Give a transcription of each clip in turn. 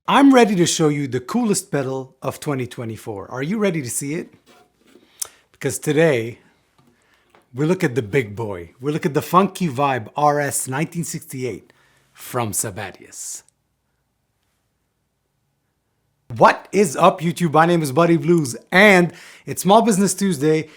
I'm ready to show you the coolest pedal of 2024. Are you ready to see it? Because today, we look at the big boy. We look at the Funky Vibe RS 1968 from Sabbadius. What is up, YouTube? My name is Buddy Blues, and it's Small Business Tuesday,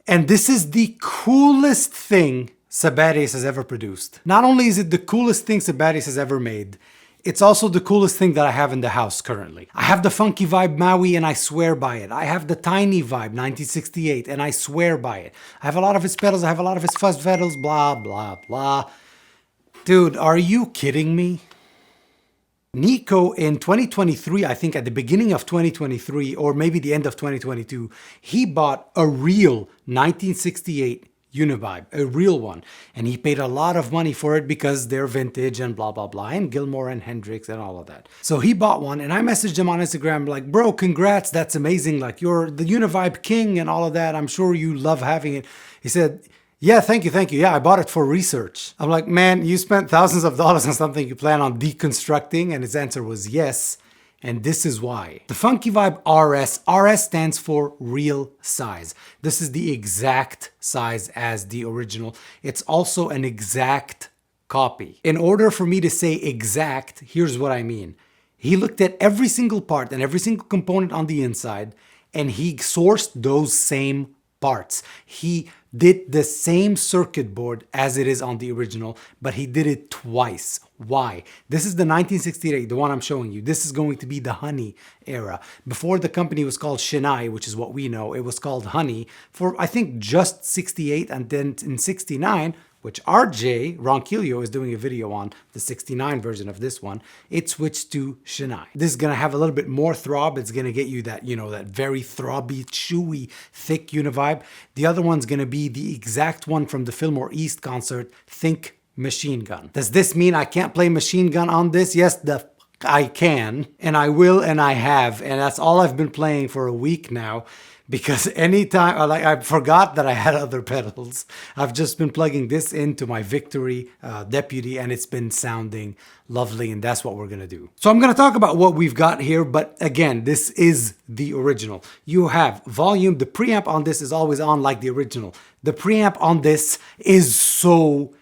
and this is the coolest thing Sabbadius has ever produced. Not only is it the coolest thing Sabbadius has ever made, it's also the coolest thing that I have in the house currently. I have the Funky Vibe Maui and I swear by it. I have the Tiny Vibe 1968 and I swear by it. I have a lot of his pedals, I have a lot of his fuzz pedals, blah, blah, blah. Dude, are you kidding me? Nico in 2023, I think at the beginning of 2023 or maybe the end of 2022, he bought a real 1968 UniVibe, a real one, and he paid a lot of money for it because they're vintage and blah blah blah, and Gilmore and Hendrix and all of that. So he bought one, and I messaged him on Instagram like, bro, congrats, that's amazing, like you're the UniVibe king and all of that, I'm sure you love having it. He said, yeah, thank you, yeah, I bought it for research. I'm like, man, you spent thousands of dollars on something you plan on deconstructing, and his answer was yes. And this is why. The Funky Vibe RS stands for real size. This is the exact size as the original. It's also an exact copy. In order for me to say exact, here's what I mean. He looked at every single part and every single component on the inside, and he sourced those same parts. He did the same circuit board as it is on the original, but he did it twice. Why? This is the 1968, the one I'm showing you. This is going to be the Honey era. Before the company was called Shinai, which is what we know, it was called Honey for I think just 68, and then in 69, which Rj Ronquillo is doing a video on, the 69 version of this one, it switched to Shinai. This is gonna have a little bit more throb. It's gonna get you that, you know, that very throbby, chewy, thick UniVibe. The other one's gonna be the exact one from the Fillmore East concert, Think Machine Gun. Does this mean I can't play Machine Gun on this? Yes, I can, and I will, and I have, and that's all I've been playing for a week now, because anytime I forgot that I had other pedals. I've just been plugging this into my Victory Deputy, and it's been sounding lovely, and that's what we're gonna do. So I'm gonna talk about what we've got here, but again, this is the original. You have volume. The preamp on this is always on like the original. The preamp on this is so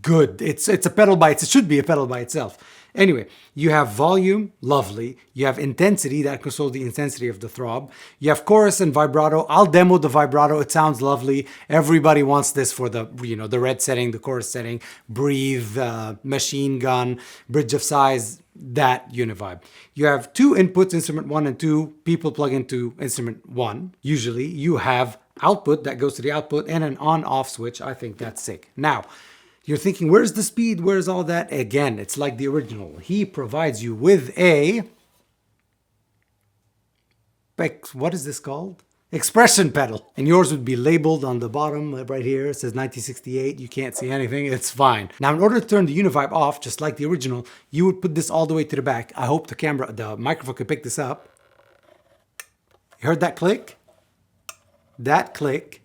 good. It's a pedal by itself. It should be a pedal by itself. Anyway, you have volume, lovely. You have intensity, that controls the intensity of the throb. You have chorus and vibrato. I'll demo the vibrato. It sounds lovely. Everybody wants this for the, the red setting, the chorus setting, breathe, machine gun, bridge of size, that UniVibe. You have two inputs, instrument 1 and 2. People plug into instrument 1. Usually you have output that goes to the output and an on-off switch. I think that's sick. Now, you're thinking, where's the speed? Where's all that? Again, it's like the original. He provides you with a... what is this called? Expression pedal. And yours would be labeled on the bottom right here. It says 1968. You can't see anything. It's fine. Now, in order to turn the UniVibe off, just like the original, you would put this all the way to the back. I hope the microphone can pick this up. You heard that click? That click.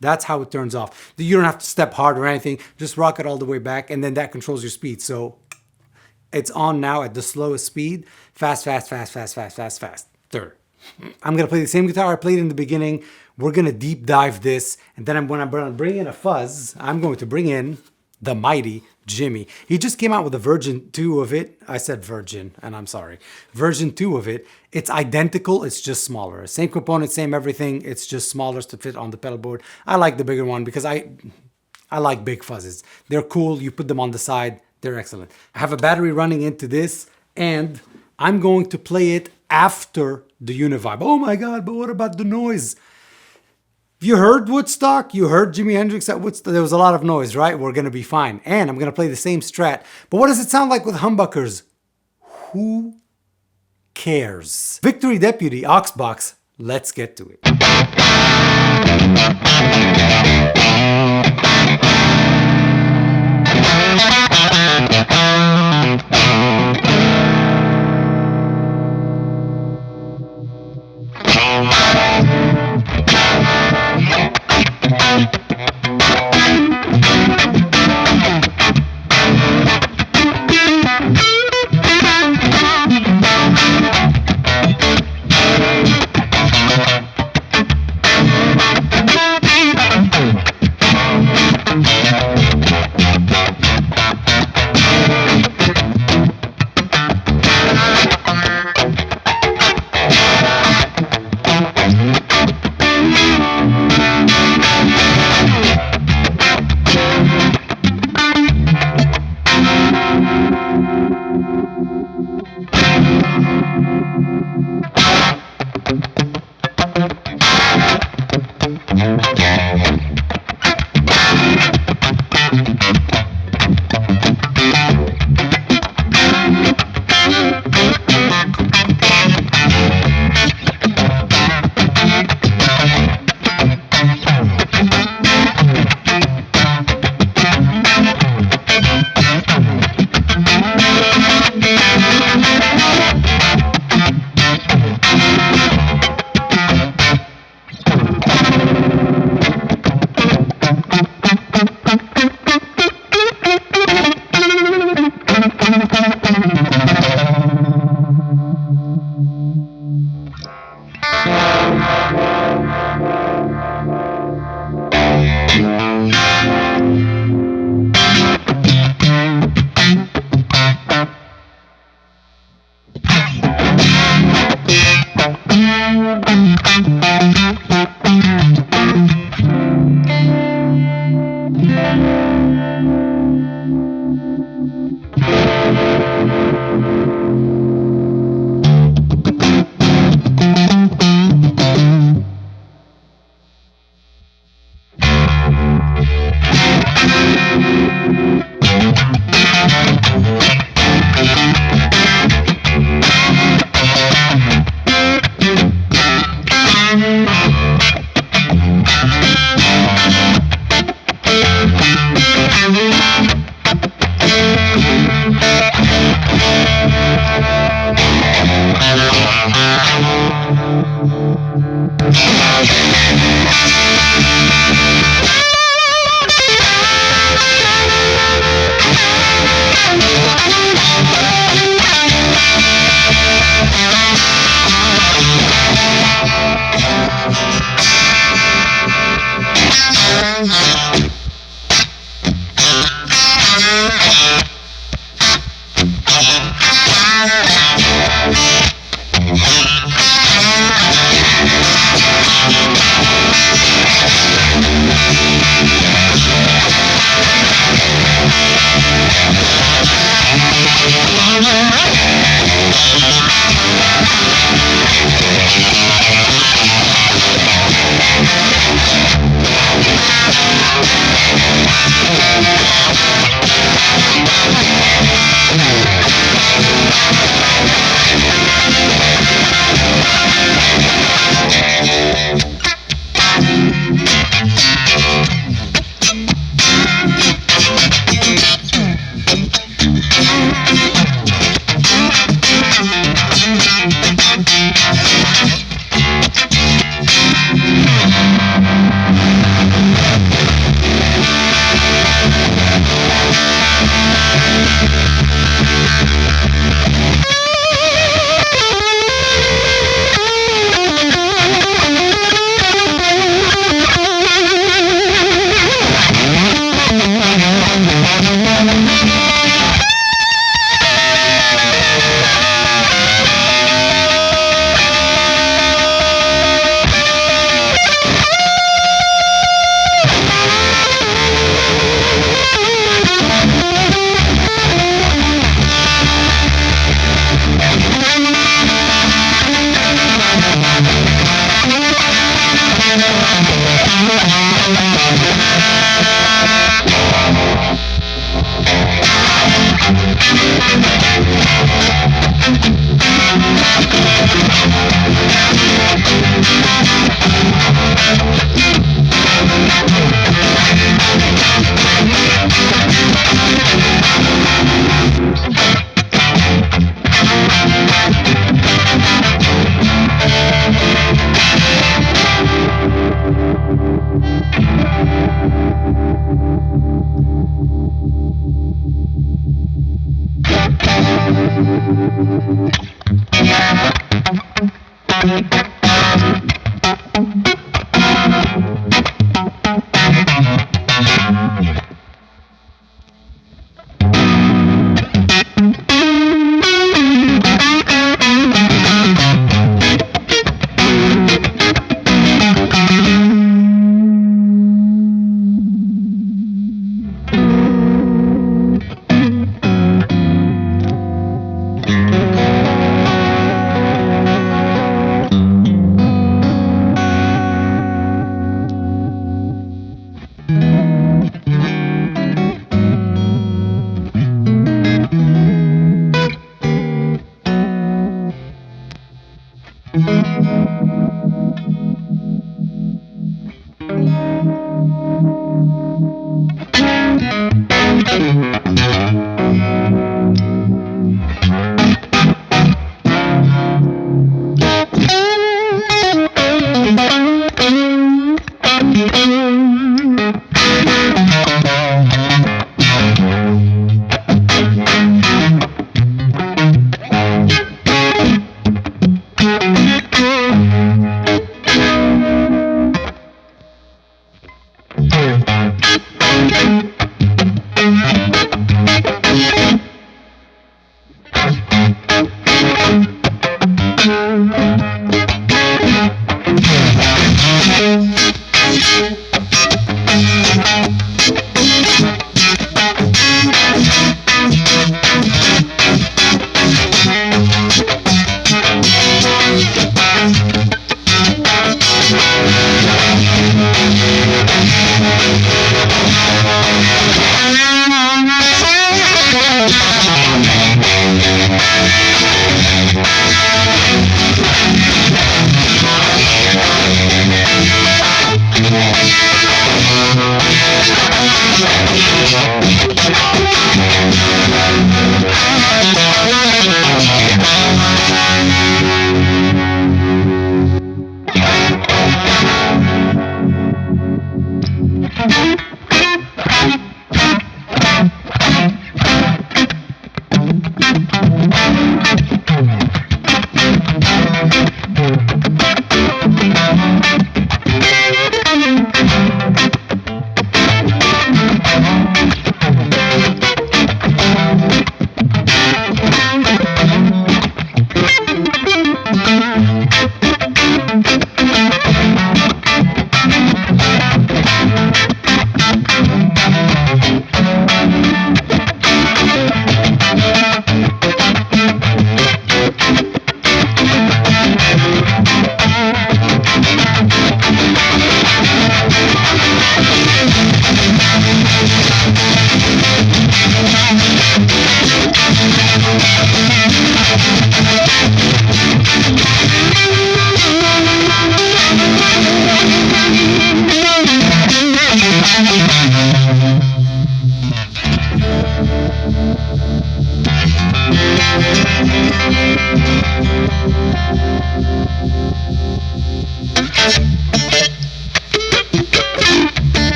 That's how it turns off. You don't have to step hard or anything. Just rock it all the way back, and then that controls your speed. So it's on now at the slowest speed. Fast, fast, fast, fast, fast, fast, fast. Third. I'm going to play the same guitar I played in the beginning. We're going to deep dive this. And then when I'm going to bring in a fuzz, I'm going to bring in the mighty Jimmy. He just came out with a version 2 of it. I said virgin, and I'm sorry. Version 2 of it. It's identical, it's just smaller. Same components, same everything. It's just smaller to fit on the pedal board. I like the bigger one because I like big fuzzes. They're cool. You put them on the side. They're excellent. I have a battery running into this, and I'm going to play it after the UniVibe. Oh my God, but what about the noise? You heard Woodstock, you heard Jimi Hendrix at Woodstock. There was a lot of noise, right? We're going to be fine. And I'm going to play the same strat. But what does it sound like with humbuckers? Who cares? Victory Deputy, aux box. Let's get to it.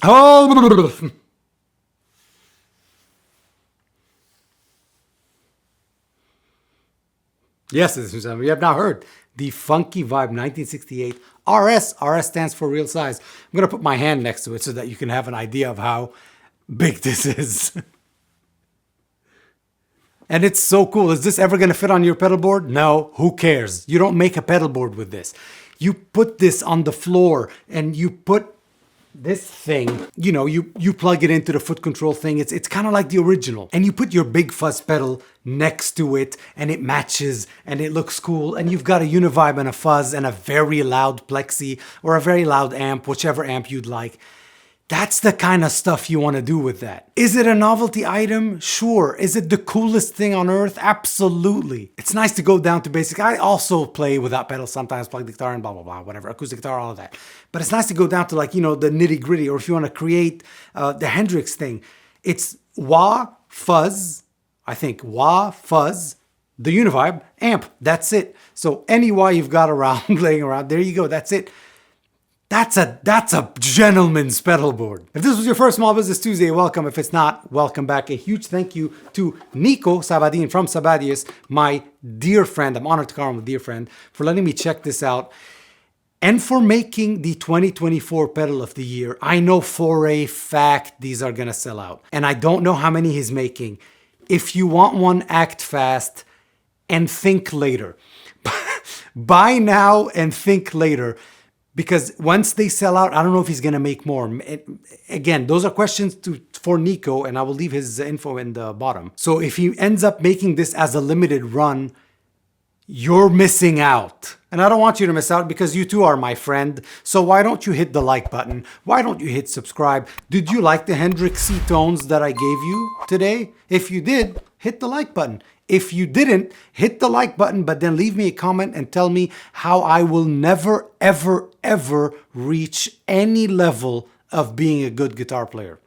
Oh, yes, you have now heard the Funky Vibe 1968 RS. RS stands for real size. I'm going to put my hand next to it so that you can have an idea of how big this is. And it's so cool. Is this ever going to fit on your pedal board? No, who cares? You don't make a pedal board with this. You put this on the floor and you put this thing, you know, you plug it into the foot control thing. It's kind of like the original. And you put your big fuzz pedal next to it and it matches and it looks cool. And you've got a UniVibe and a fuzz and a very loud plexi or a very loud amp, whichever amp you'd like. That's the kind of stuff you want to do with that. Is it a novelty item? Sure. Is it the coolest thing on earth? Absolutely. It's nice to go down to basic. I also play without pedals sometimes, plug the guitar and blah, blah, blah, whatever, acoustic guitar, all of that. But it's nice to go down to like, you know, the nitty gritty, or if you want to create the Hendrix thing, it's wah, fuzz, I think, wah, fuzz, the UniVibe, amp. That's it. So any wah you've got around, laying around, there you go. That's it. That's a gentleman's pedal board. If this was your first Small Business Tuesday, welcome. If it's not, welcome back. A huge thank you to Nico Sabbadius from Sabbadius, my dear friend. I'm honored to call him a dear friend, for letting me check this out and for making the 2024 pedal of the year. I know for a fact these are gonna sell out, and I don't know how many he's making. If you want one, act fast and think later. Buy now and think later. Because once they sell out, I don't know if he's going to make more. Again, those are questions for Nico, and I will leave his info in the bottom. So if he ends up making this as a limited run, you're missing out. And I don't want you to miss out because you too are my friend. So why don't you hit the like button? Why don't you hit subscribe? Did you like the Hendrix C tones that I gave you today? If you did, hit the like button. If you didn't, hit the like button, but then leave me a comment and tell me how I will never, ever, ever reach any level of being a good guitar player.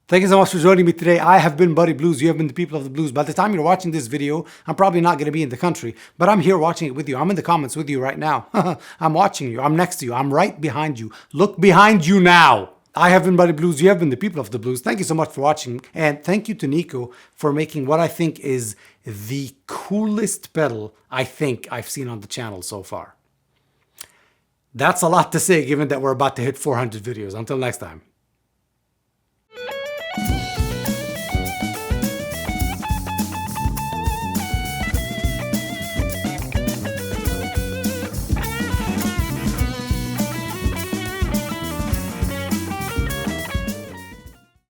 Thank you so much for joining me today. I have been Buddy Blues. You have been the people of the blues. By the time you're watching this video, I'm probably not going to be in the country, but I'm here watching it with you. I'm in the comments with you right now. I'm watching you. I'm next to you. I'm right behind you. Look behind you now. I have been Buddy Blues. You have been the people of the blues. Thank you so much for watching. And thank you to Nico for making what I think is the coolest pedal I think I've seen on the channel so far. That's a lot to say given that we're about to hit 400 videos. Until next time.